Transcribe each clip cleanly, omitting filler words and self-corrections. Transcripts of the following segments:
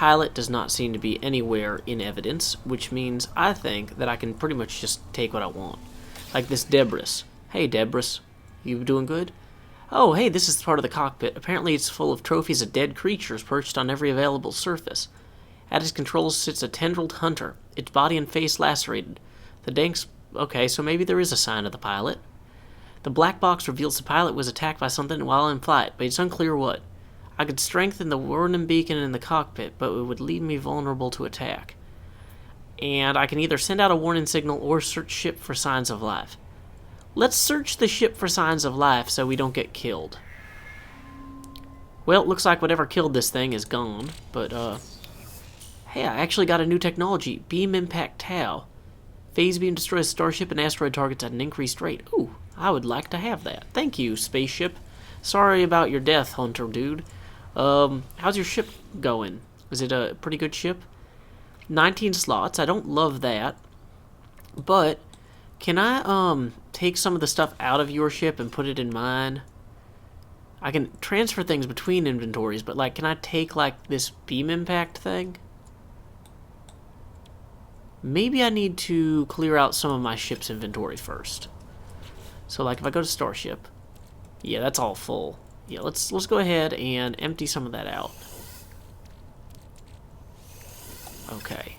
pilot does not seem to be anywhere in evidence, which means I think that I can pretty much just take what I want. Like this Debris. Hey, Debris. You doing good? Oh, hey, this is part of the cockpit. Apparently it's full of trophies of dead creatures perched on every available surface. At its controls sits a tendrilled hunter, its body and face lacerated. The Danks... Okay, so maybe there is a sign of the pilot. The black box reveals the pilot was attacked by something while in flight, but it's unclear what. I could strengthen the warning beacon in the cockpit, but it would leave me vulnerable to attack. And I can either send out a warning signal or search ship for signs of life. Let's search the ship for signs of life so we don't get killed. Well, it looks like whatever killed this thing is gone, but, hey, I actually got a new technology. Beam Impact Tau. Phase beam destroys starship and asteroid targets at an increased rate. Ooh, I would like to have that. Thank you, spaceship. Sorry about your death, Hunter dude. How's your ship going? Is it a pretty good ship? 19 slots. I don't love that. But can I, take some of the stuff out of your ship and put it in mine? I can transfer things between inventories, but, like, can I take, like, this beam impact thing? Maybe I need to clear out some of my ship's inventory first. So, like, if I go to Starship... Yeah, that's all full. Yeah, let's go ahead and empty some of that out. Okay.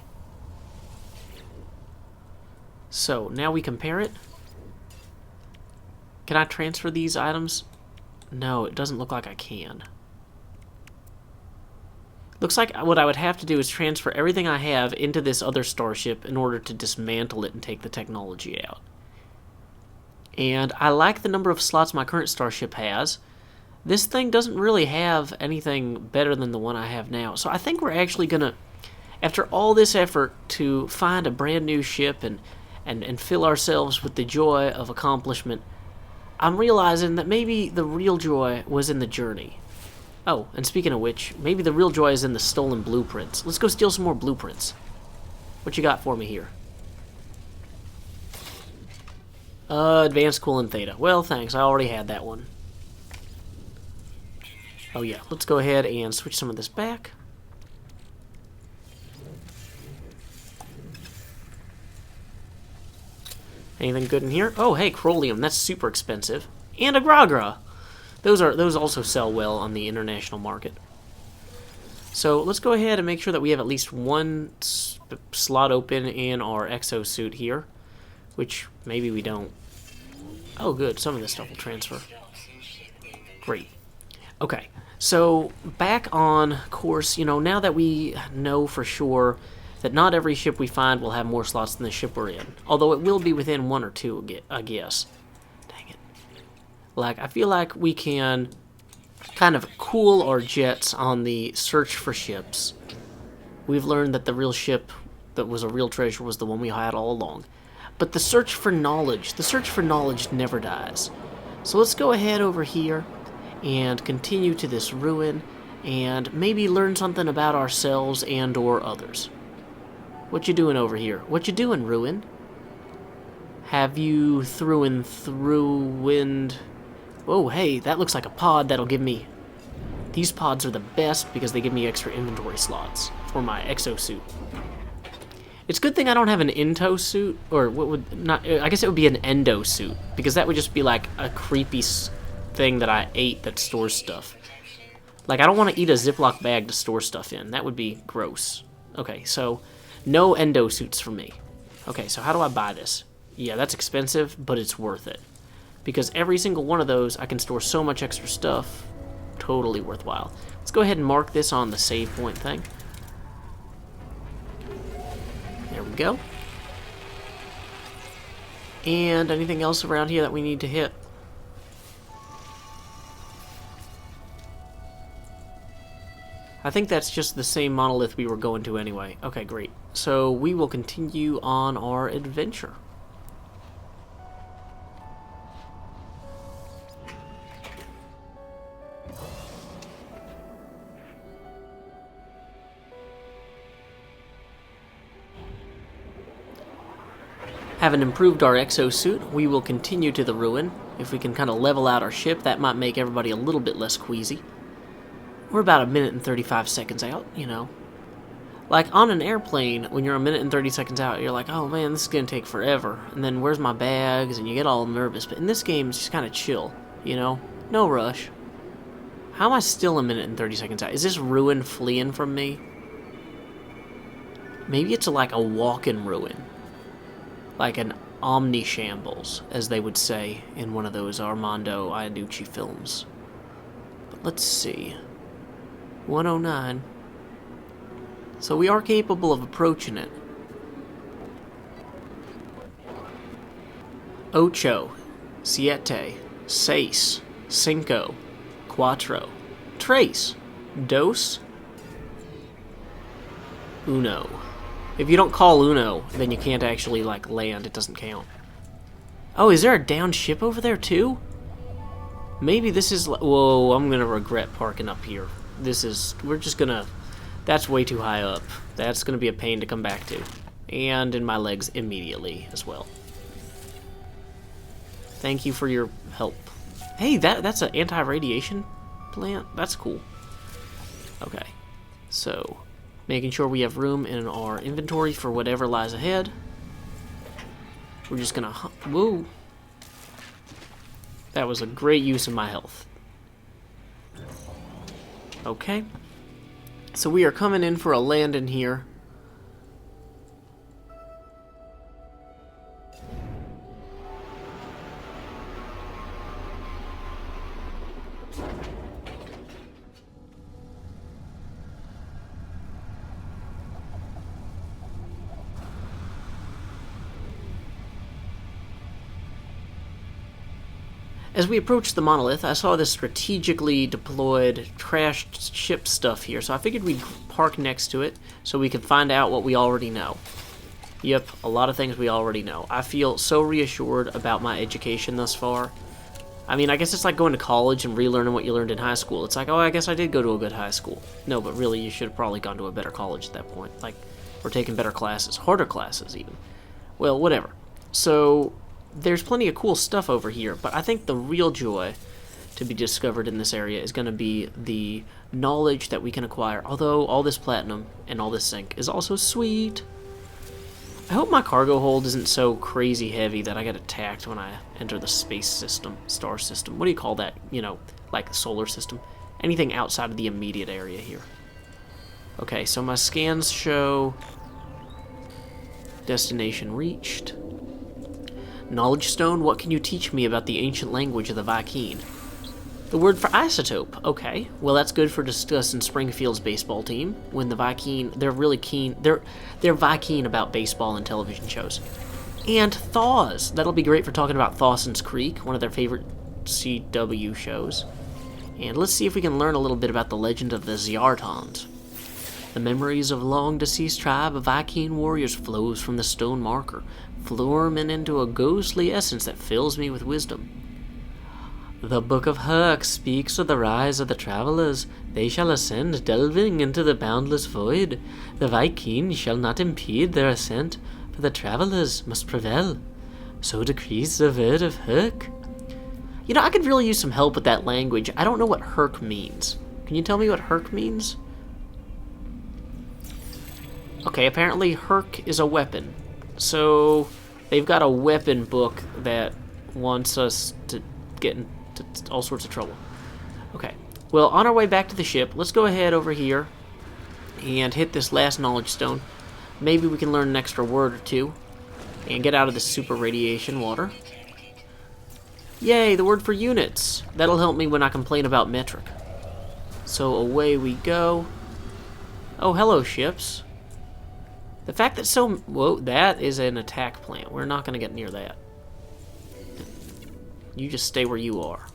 So, now we compare it. Can I transfer these items? No, it doesn't look like I can. Looks like what I would have to do is transfer everything I have into this other starship in order to dismantle it and take the technology out. And I like the number of slots my current starship has. This thing doesn't really have anything better than the one I have now. So I think we're actually going to, after all this effort to find a brand new ship and fill ourselves with the joy of accomplishment, I'm realizing that maybe the real joy was in the journey. Oh, and speaking of which, maybe the real joy is in the stolen blueprints. Let's go steal some more blueprints. What you got for me here? Advanced coolant theta. Well, thanks. I already had that one. Oh yeah, let's go ahead and switch some of this back. Anything good in here? Oh, hey, Crolium. That's super expensive. And a Gragra. Those also sell well on the international market. So let's go ahead and make sure that we have at least one slot open in our exosuit here, which maybe we don't. Oh, good. Some of this stuff will transfer. Great. Okay. So back on course, you know, now that we know for sure that not every ship we find will have more slots than the ship we're in, although it will be within one or two, I guess. Dang it. Like, I feel like we can kind of cool our jets on the search for ships. We've learned that the real ship that was a real treasure was the one we had all along. But the search for knowledge never dies. So let's go ahead over here and continue to this ruin and maybe learn something about ourselves and or others. What you doing over here? What you doing, ruin? Have you through wind? Oh, hey, that looks like a pod that'll give me... These pods are the best because they give me extra inventory slots for my exosuit. It's a good thing I don't have an into suit, or what would not? I guess it would be an endo suit, because that would just be like a creepy thing that I ate that stores stuff. Like, I don't want to eat a Ziploc bag to store stuff in. That would be gross. Okay, so no endo suits for me. Okay, so how do I buy this? Yeah, that's expensive, but it's worth it. Because every single one of those, I can store so much extra stuff. Totally worthwhile. Let's go ahead and mark this on the save point thing. There we go. And anything else around here that we need to hit? I think that's just the same monolith we were going to anyway. Okay, great. So we will continue on our adventure. Having improved our exosuit, we will continue to the ruin. If we can kind of level out our ship, that might make everybody a little bit less queasy. We're about 1 minute and 35 seconds out, you know. Like, on an airplane, when you're a minute and 30 seconds out, you're like, oh man, this is gonna take forever. And then, where's my bags? And you get all nervous. But in this game, it's just kind of chill, you know? No rush. How am I still a minute and 30 seconds out? Is this ruin fleeing from me? Maybe it's like a walk-in ruin. Like an omni-shambles, as they would say in one of those Armando Iannucci films. But let's see. 109. So we are capable of approaching it. Ocho, siete, seis, cinco, cuatro, tres, dos, uno. If you don't call uno, then you can't actually, like, land. It doesn't count. Oh, is there a downed ship over there, too? Maybe this is... Whoa, I'm gonna regret parking up here. We're just gonna... That's way too high up. That's gonna be a pain to come back to. And in my legs immediately, as well. Thank you for your help. Hey, that's an anti-radiation plant? That's cool. Okay. So... making sure we have room in our inventory for whatever lies ahead. We're just gonna... Whoa. That was a great use of my health. Okay. So we are coming in for a landing here. As we approached the monolith, I saw this strategically deployed trashed ship stuff here, so I figured we'd park next to it so we could find out what we already know. Yep, a lot of things we already know. I feel so reassured about my education thus far. I mean, I guess it's like going to college and relearning what you learned in high school. It's like, oh, I guess I did go to a good high school. No, but really, you should have probably gone to a better college at that point. Like, we're taking better classes, harder classes even. Well, whatever. So... there's plenty of cool stuff over here, but I think the real joy to be discovered in this area is going to be the knowledge that we can acquire, although all this platinum and all this zinc is also sweet. I hope my cargo hold isn't so crazy heavy that I get attacked when I enter the space system, star system. What do you call that? You know, like the solar system. Anything outside of the immediate area here. Okay, so my scans show destination reached. Knowledge stone, what can you teach me about the ancient language of the Vy'keen? The word for isotope. Okay, well that's good for discussing Springfield's baseball team. When the Vy'keen, they're really keen, they're Vy'keen about baseball and television shows. And thaws. That'll be great for talking about Thawson's Creek, one of their favorite CW shows. And let's see if we can learn a little bit about the legend of the Zyartons. The memories of long-deceased tribe of Vy'keen warriors flows from the stone marker, forming into a ghostly essence that fills me with wisdom. The Book of Herc speaks of the rise of the travelers. They shall ascend, delving into the boundless void. The Vy'keen shall not impede their ascent, for the travelers must prevail. So decrees the word of Herc. You know, I could really use some help with that language. I don't know what Herc means. Can you tell me what Herc means? Okay, apparently Herc is a weapon. So, they've got a weapon book that wants us to get into all sorts of trouble. Okay, well, on our way back to the ship, let's go ahead over here and hit this last knowledge stone. Maybe we can learn an extra word or two and get out of this super radiation water. Yay, the word for units. That'll help me when I complain about metric. So, away we go. Oh, hello, ships. The fact that whoa, that is an attack plant. We're not going to get near that. You just stay where you are.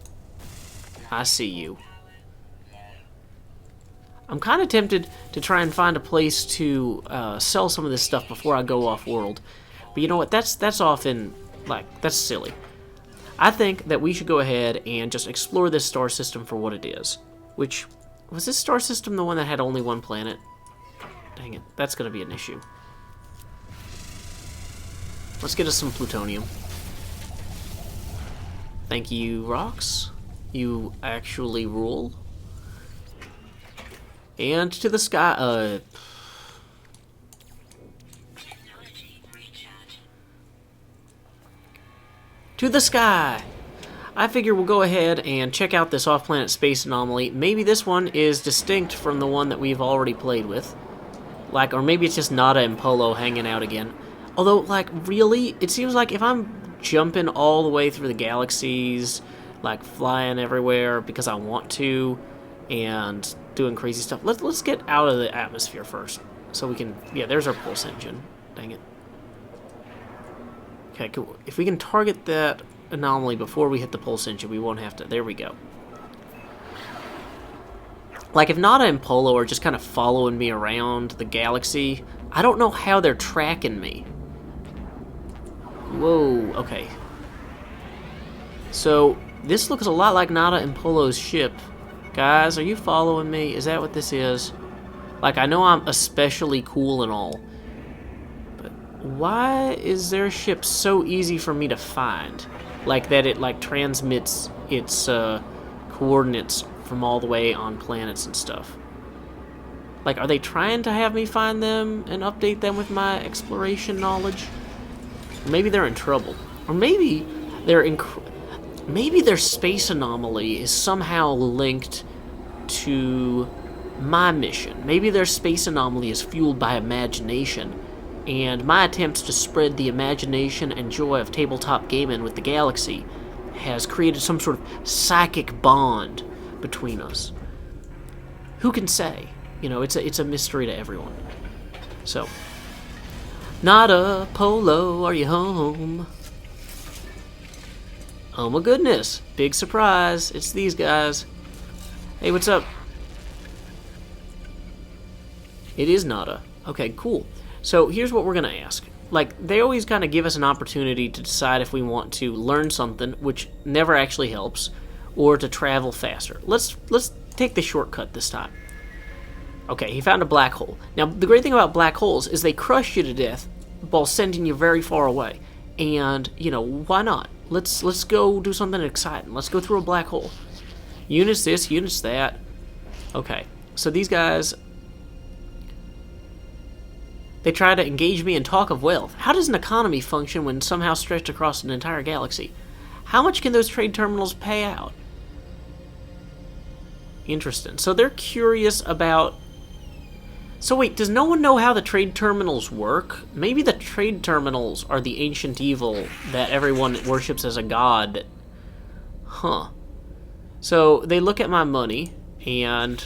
I see you. I'm kind of tempted to try and find a place to sell some of this stuff before I go off-world. But you know what? That's often, like, that's silly. I think that we should go ahead and just explore this star system for what it is. Which, was this star system the one that had only one planet? Dang it, that's going to be an issue. Let's get us some plutonium. Thank you, rocks. You actually rule. And to the sky, To the sky! I figure we'll go ahead and check out this off-planet space anomaly. Maybe this one is distinct from the one that we've already played with. Like, or maybe it's just Nada and Polo hanging out again. Although, like, really, it seems like if I'm jumping all the way through the galaxies, like flying everywhere because I want to, and doing crazy stuff. Let's get out of the atmosphere first, so we can. Yeah, there's our pulse engine. Dang it. Okay, cool. If we can target that anomaly before we hit the pulse engine, we won't have to. There we go. Like, if Nada and Polo are just kind of following me around the galaxy, I don't know how they're tracking me. Whoa, okay. So, this looks a lot like Nada and Polo's ship. Guys, are you following me? Is that what this is? Like, I know I'm especially cool and all, but why is their ship so easy for me to find? Like that it, like, transmits its coordinates from all the way on planets and stuff. Like, are they trying to have me find them and update them with my exploration knowledge? Or maybe they're in trouble. Or maybe maybe their space anomaly is somehow linked to my mission. Maybe their space anomaly is fueled by imagination, and my attempts to spread the imagination and joy of tabletop gaming with the galaxy has created some sort of psychic bond between us. Who can say? You know, it's a mystery to everyone. So, Nada, Polo, are you home? Oh my goodness, big surprise, it's these guys. Hey, what's up? It is Nada. Okay, cool. So here's what we're gonna ask. Like, they always kind of give us an opportunity to decide if we want to learn something, which never actually helps, or to travel faster. Let's take the shortcut this time. Okay, he found a black hole. Now, the great thing about black holes is they crush you to death while sending you very far away. And, you know, why not? Let's go do something exciting. Let's go through a black hole. Units this, units that. Okay, so these guys, they try to engage me in talk of wealth. How does an economy function when somehow stretched across an entire galaxy? How much can those trade terminals pay out? Interesting. So they're curious about... So wait, does no one know how the trade terminals work? Maybe the trade terminals are the ancient evil that everyone worships as a god. Huh. So they look at my money, and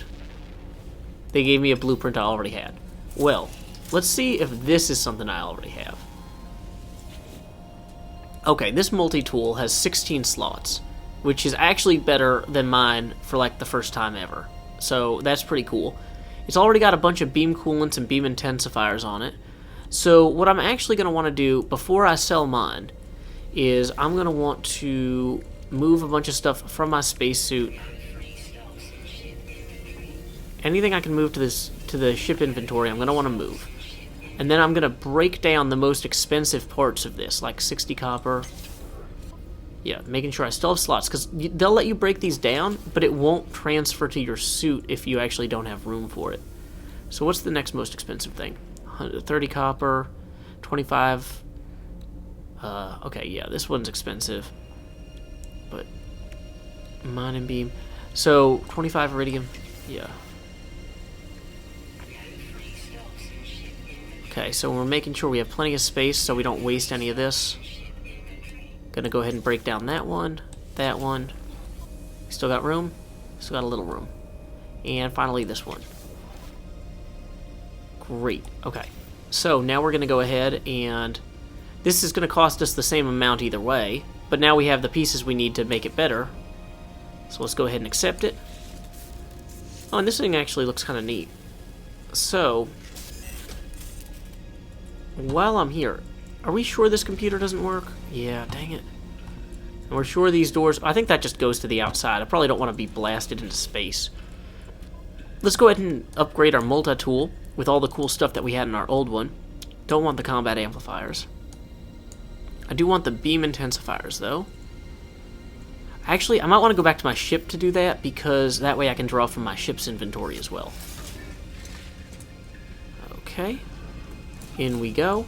they gave me a blueprint I already had. Well, let's see if this is something I already have. Okay, this multi-tool has 16 slots, which is actually better than mine for like the first time ever. So that's pretty cool. It's already got a bunch of beam coolants and beam intensifiers on it. So what I'm actually going to want to do before I sell mine is I'm going to want to move a bunch of stuff from my spacesuit. Anything I can move to the ship inventory, I'm going to want to move. And then I'm going to break down the most expensive parts of this, like 60 copper. Yeah, making sure I still have slots, because they'll let you break these down, but it won't transfer to your suit if you actually don't have room for it. So what's the next most expensive thing? 30 copper, 25... okay, yeah, this one's expensive. But mine and beam. So, 25 iridium, yeah. Okay, so we're making sure we have plenty of space so we don't waste any of this. Gonna go ahead and break down that one, that one. Still got room? Still got a little room. And finally this one. Great, okay. So now we're gonna go ahead and this is gonna cost us the same amount either way, but now we have the pieces we need to make it better. So let's go ahead and accept it. Oh, and this thing actually looks kind of neat. So, while I'm here, are we sure this computer doesn't work? Yeah, dang it. And we're sure these doors... I think that just goes to the outside. I probably don't want to be blasted into space. Let's go ahead and upgrade our multi-tool with all the cool stuff that we had in our old one. Don't want the combat amplifiers. I do want the beam intensifiers, though. Actually, I might want to go back to my ship to do that, because that way I can draw from my ship's inventory as well. Okay. In we go.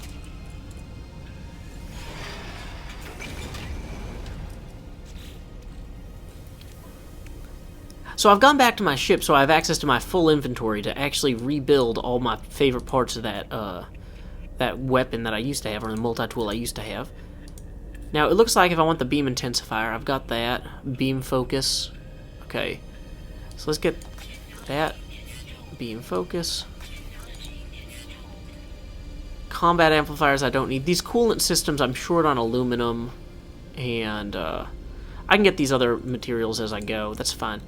So I've gone back to my ship, so I have access to my full inventory to actually rebuild all my favorite parts of that weapon that I used to have, or the multi-tool I used to have. Now, it looks like if I want the beam intensifier, I've got that. Beam focus. Okay. So let's get that. Beam focus. Combat amplifiers I don't need. These coolant systems I'm short on aluminum. And I can get these other materials as I go. That's fine.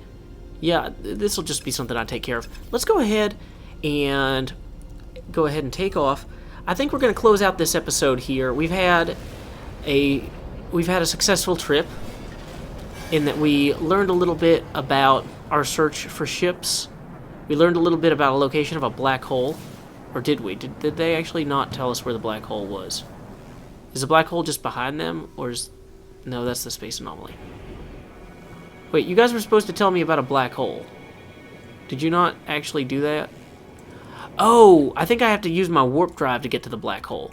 Yeah, this will just be something I take care of. Let's go ahead and take off. I think we're going to close out this episode here. We've had a successful trip in that we learned a little bit about our search for ships. We learned a little bit about a location of a black hole. Or did we? Did they actually not tell us where the black hole was? Is the black hole just behind them? Or is... No, that's the space anomaly. Wait, you guys were supposed to tell me about a black hole. Did you not actually do that? Oh, I think I have to use my warp drive to get to the black hole.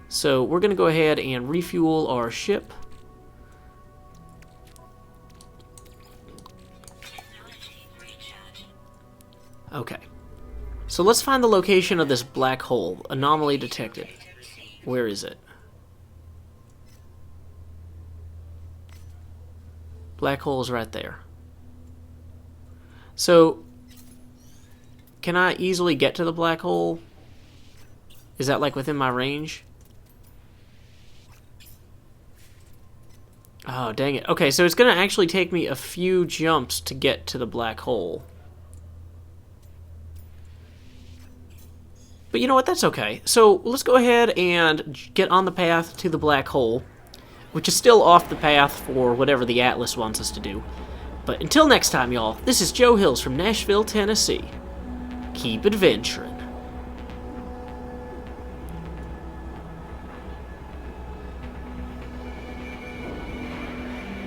So we're going to go ahead and refuel our ship. Okay. So let's find the location of this black hole. Anomaly detected. Where is it? Black hole is right there. So, can I easily get to the black hole? Is that like within my range? Oh, dang it. Okay, so it's going to actually take me a few jumps to get to the black hole. But you know what? That's okay. So let's go ahead and get on the path to the black hole, which is still off the path for whatever the Atlas wants us to do. But until next time, y'all, this is Joe Hills from Nashville, Tennessee. Keep adventuring.